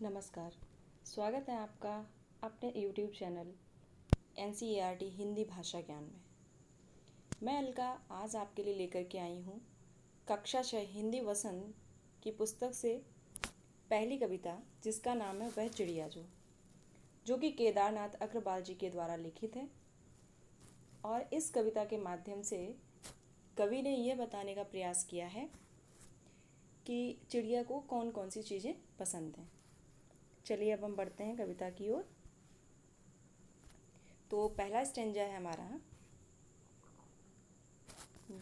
नमस्कार। स्वागत है आपका अपने YouTube चैनल NCERT हिंदी भाषा ज्ञान में। मैं अलका आज आपके लिए लेकर के आई हूँ कक्षा 6 हिंदी वसंत की पुस्तक से पहली कविता, जिसका नाम है वह चिड़िया जो कि केदारनाथ अग्रवाल जी के द्वारा लिखित है। और इस कविता के माध्यम से कवि ने यह बताने का प्रयास किया है कि चिड़िया को कौन कौन सी चीज़ें पसंद हैं। चलिए अब हम बढ़ते हैं कविता की ओर। तो पहला स्टेंजा है हमारा,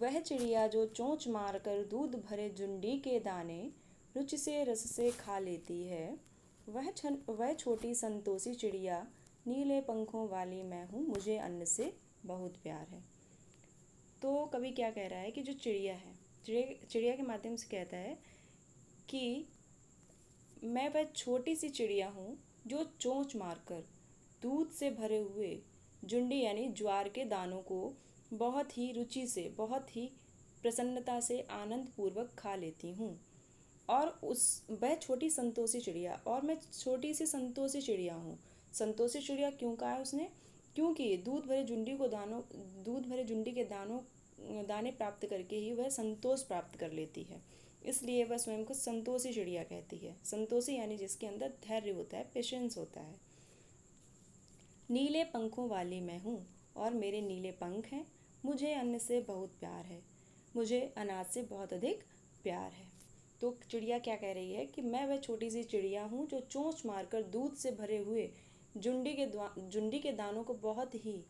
वह चिड़िया जो चोंच मारकर दूध भरे जुंडी के दाने रुचि से रस से खा लेती है, वह छोटी संतोषी चिड़िया, नीले पंखों वाली मैं हूँ, मुझे अन्न से बहुत प्यार है। तो कवि क्या कह रहा है कि जो चिड़िया है, चिड़िया के माध्यम से कहता है कि मैं वह छोटी सी चिड़िया हूँ जो चोंच मारकर दूध से भरे हुए जुंडी यानी ज्वार के दानों को बहुत ही रुचि से, बहुत ही प्रसन्नता से, आनंद पूर्वक खा लेती हूँ। और वह छोटी संतोषी चिड़िया, और मैं छोटी सी संतोषी चिड़िया हूँ। संतोषी चिड़िया क्यों कहा है उसने? क्योंकि दूध भरे जुंडी के दाने प्राप्त करके ही वह संतोष प्राप्त कर लेती है, इसलिए वह स्वयं को संतोषी चिड़िया कहती है। संतोषी यानी जिसके अंदर धैर्य होता है, पेशेंस होता है। नीले पंखों वाली मैं हूँ और मेरे नीले पंख हैं, मुझे अन्न से बहुत प्यार है, मुझे अनाज से बहुत अधिक प्यार है। तो चिड़िया क्या कह रही है कि मैं वह छोटी सी चिड़िया हूँ जो चोंच मारकर दूध से भरे हुए जुंडी के दानों को बहुत ही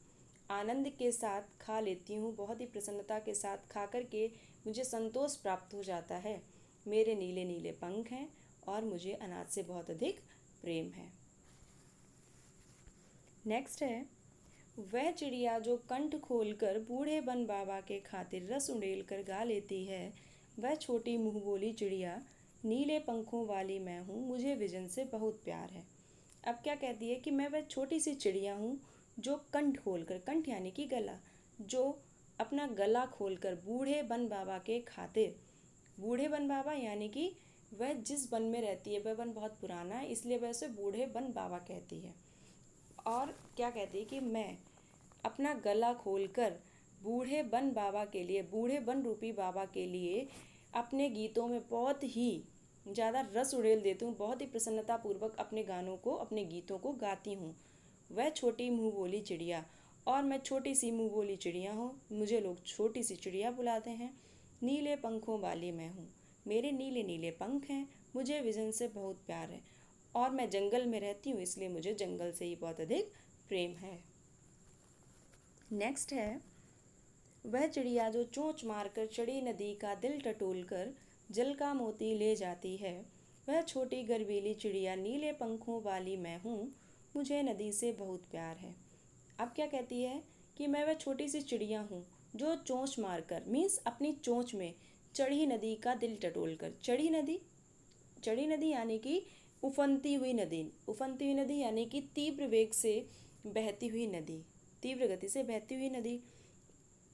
आनंद के साथ खा लेती हूँ, बहुत ही प्रसन्नता के साथ खा कर के मुझे संतोष प्राप्त हो जाता है। मेरे नीले नीले पंख हैं और मुझे अनाज से बहुत अधिक प्रेम है। नेक्स्ट है, वह चिड़िया जो कंठ खोलकर बूढ़े बन बाबा के खातिर रस उड़ेल कर गा लेती है, वह छोटी मुँह बोली चिड़िया, नीले पंखों वाली मैं हूँ, मुझे विजन से बहुत प्यार है। अब क्या कहती है कि मैं वह छोटी सी चिड़िया हूँ जो कंठ खोलकर, कंठ यानी कि गला, जो अपना गला खोलकर बूढ़े बन बाबा के खातिर, बूढ़े बन बाबा यानी कि वह जिस वन में रहती है वह वन बहुत पुराना है, इसलिए वह उसे बूढ़े बन बाबा कहती है। और क्या कहती है कि मैं अपना गला खोलकर बूढ़े बन बाबा के लिए, बूढ़े बन रूपी बाबा के लिए अपने गीतों में बहुत ही ज़्यादा रस उड़ेल देती हूँ, बहुत ही प्रसन्नता पूर्वक अपने गानों को, अपने गीतों को गाती हूँ। वह छोटी मुँह बोली चिड़िया, और मैं छोटी सी मुँह बोली चिड़िया हूँ, मुझे लोग छोटी सी चिड़िया बुलाते हैं। नीले पंखों वाली मैं हूँ, मेरे नीले नीले पंख हैं, मुझे विजन से बहुत प्यार है, और मैं जंगल में रहती हूँ, इसलिए मुझे जंगल से ही बहुत अधिक प्रेम है। नेक्स्ट है, वह चिड़िया जो चोंच मारकर चढ़ी नदी का दिल टटोल कर जल का मोती ले जाती है, वह छोटी गर्वीली चिड़िया, नीले पंखों वाली मैं हूँ, मुझे नदी से बहुत प्यार है। अब क्या कहती है कि मैं वह छोटी सी चिड़िया हूँ जो चोंच मारकर, मीन्स अपनी चोंच में चढ़ी नदी का दिल टटोल कर, चढ़ी नदी यानी कि उफनती हुई नदी यानी कि तीव्र वेग से बहती हुई नदी, तीव्र गति से बहती हुई नदी।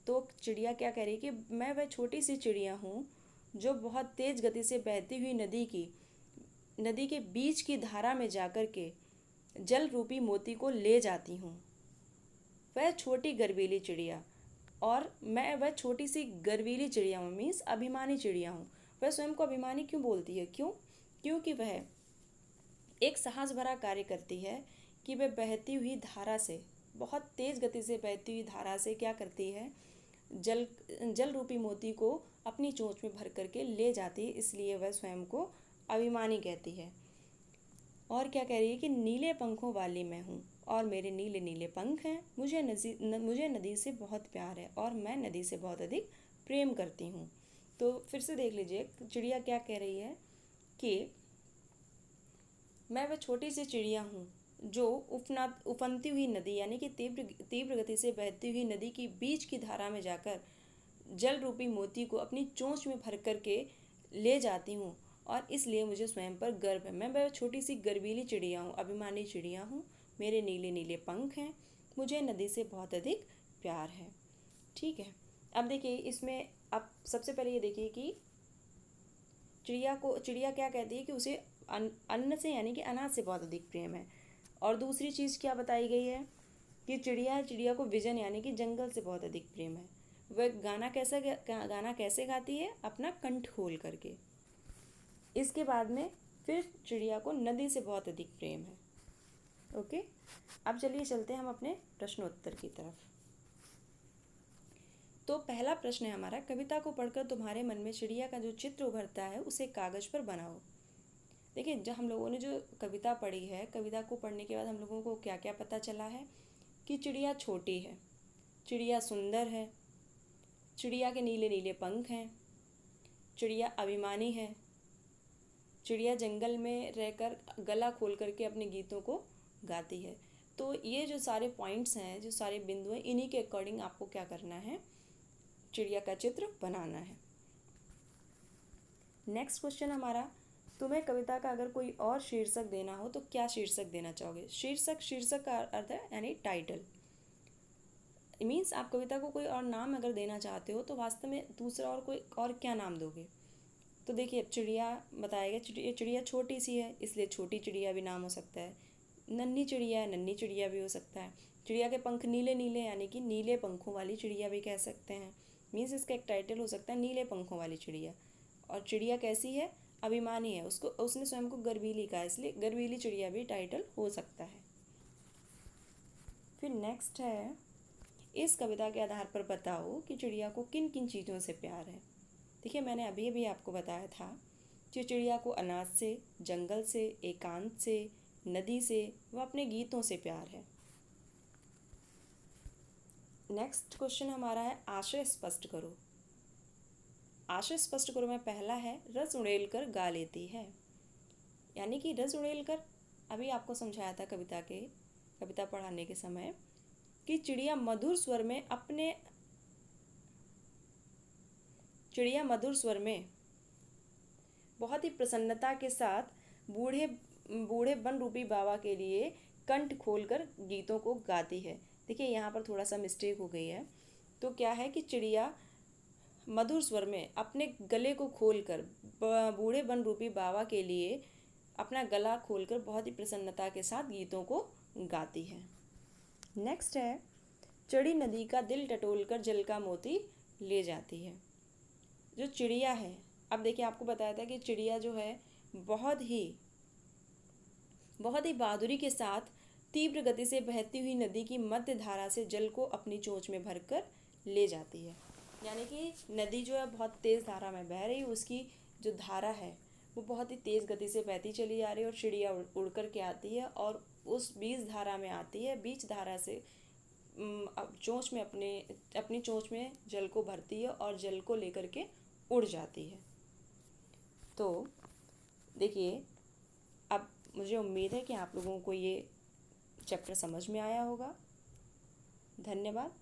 तो चिड़िया क्या कह रही है कि मैं वह छोटी सी चिड़िया हूँ जो बहुत तेज गति से बहती हुई नदी के बीच की धारा में जाकर के जल रूपी मोती को ले जाती हूँ। वह छोटी गर्वीली चिड़िया, और मैं वह छोटी सी गर्वीली चिड़िया हूँ, मीन्स अभिमानी चिड़िया हूँ। वह स्वयं को अभिमानी क्यों बोलती है? क्योंकि वह एक साहस भरा कार्य करती है कि वह बहती हुई धारा से, बहुत तेज गति से बहती हुई धारा से क्या करती है, जल रूपी मोती को अपनी चोंच में भर करके ले जाती है, इसलिए वह स्वयं को अभिमानी कहती है। और क्या कह रही है कि नीले पंखों वाली मैं हूँ और मेरे नीले नीले पंख हैं, मुझे नदी से बहुत प्यार है और मैं नदी से बहुत अधिक प्रेम करती हूँ। तो फिर से देख लीजिए चिड़िया क्या कह रही है कि मैं वह छोटी सी चिड़िया हूँ जो उफनती हुई नदी यानी कि तीव्र गति से बहती हुई नदी की बीच की धारा में जाकर जल रूपी मोती को अपनी चोंच में भर करके ले जाती हूँ, और इसलिए मुझे स्वयं पर गर्व है। मैं वह छोटी सी गर्वीली चिड़िया हूँ, अभिमानी चिड़िया हूँ, मेरे नीले नीले पंख हैं, मुझे नदी से बहुत अधिक प्यार है। ठीक है, अब देखिए इसमें, अब सबसे पहले ये देखिए कि चिड़िया क्या कहती है कि उसे अन्न से यानी कि अनाज से बहुत अधिक प्रेम है। और दूसरी चीज़ क्या बताई गई है कि चिड़िया को विजन यानी कि जंगल से बहुत अधिक प्रेम है। वह गाना कैसे गाती है? अपना कंठ खोल करके। इसके बाद में फिर चिड़िया को नदी से बहुत अधिक प्रेम है। ओके, अब चलिए चलते हैं हम अपने प्रश्नोत्तर की तरफ। तो पहला प्रश्न है हमारा, कविता को पढ़कर तुम्हारे मन में चिड़िया का जो चित्र उभरता है उसे कागज पर बनाओ। देखिए, जब हम लोगों ने जो कविता पढ़ी है, कविता को पढ़ने के बाद हम लोगों को क्या क्या पता चला है कि चिड़िया छोटी है, चिड़िया सुंदर है, चिड़िया के नीले नीले पंख हैं, चिड़िया अभिमानी है, चिड़िया जंगल में रहकर गला खोल करके अपने गीतों को गाती है। तो ये जो सारे पॉइंट्स हैं, जो सारे बिंदु हैं, इन्हीं के अकॉर्डिंग आपको क्या करना है? चिड़िया का चित्र बनाना है। नेक्स्ट क्वेश्चन हमारा, तुम्हें कविता का अगर कोई और शीर्षक देना हो तो क्या शीर्षक देना चाहोगे? शीर्षक का अर्थ है यानी टाइटल। मीन्स आप कविता को कोई और नाम अगर देना चाहते हो तो वास्तव में दूसरा और कोई और क्या नाम दोगे? तो देखिए, चिड़िया बताया गया, चिड़िया छोटी सी है इसलिए छोटी चिड़िया भी नाम हो सकता है। नन्ही चिड़िया है, नन्ही चिड़िया भी हो सकता है। चिड़िया के पंख नीले नीले यानी कि नीले पंखों वाली चिड़िया भी कह सकते हैं। मीन्स इसका एक टाइटल हो सकता है नीले पंखों वाली चिड़िया। और चिड़िया कैसी है? अभिमानी है, उसने स्वयं को गर्वीली कहा, इसलिए गर्वीली चिड़िया भी टाइटल हो सकता है। फिर नेक्स्ट है, इस कविता के आधार पर बताओ कि चिड़िया को किन किन चीज़ों से प्यार है। देखिए, मैंने अभी अभी आपको बताया था कि चिड़िया को अनाज से, जंगल से, एकांत से, नदी से व अपने गीतों से प्यार है। नेक्स्ट क्वेश्चन हमारा है, आशय स्पष्ट करो। आशय स्पष्ट करो में पहला है, रस उड़ेल कर गा लेती है। यानी कि रस उड़ेल कर, अभी आपको समझाया था कविता पढ़ाने के समय कि चिड़िया मधुर स्वर में बहुत ही प्रसन्नता के साथ बूढ़े वन रूपी बाबा के लिए कंठ खोलकर गीतों को गाती है। देखिए, यहाँ पर थोड़ा सा मिस्टेक हो गई है। तो क्या है कि चिड़िया मधुर स्वर में अपने गले को खोलकर बूढ़े वन रूपी बाबा के लिए अपना गला खोलकर बहुत ही प्रसन्नता के साथ गीतों को गाती है। नेक्स्ट है, चढ़ी नदी का दिल टटोलकर जल का मोती ले जाती है। जो चिड़िया है, अब देखिए आपको बताया था कि चिड़िया जो है बहुत ही बहादुरी के साथ तीव्र गति से बहती हुई नदी की मध्य धारा से जल को अपनी चोंच में भरकर ले जाती है। यानी कि नदी जो है बहुत तेज़ धारा में बह रही है, उसकी जो धारा है वो बहुत ही तेज़ गति से बहती चली जा रही है और चिड़िया उड़ कर के आती है और उस बीच धारा में आती है। बीच धारा से चोंच में अपनी चोंच में जल को भरती है और जल को लेकर के उड़ जाती है। तो देखिए, अब मुझे उम्मीद है कि आप लोगों को ये चैप्टर समझ में आया होगा। धन्यवाद।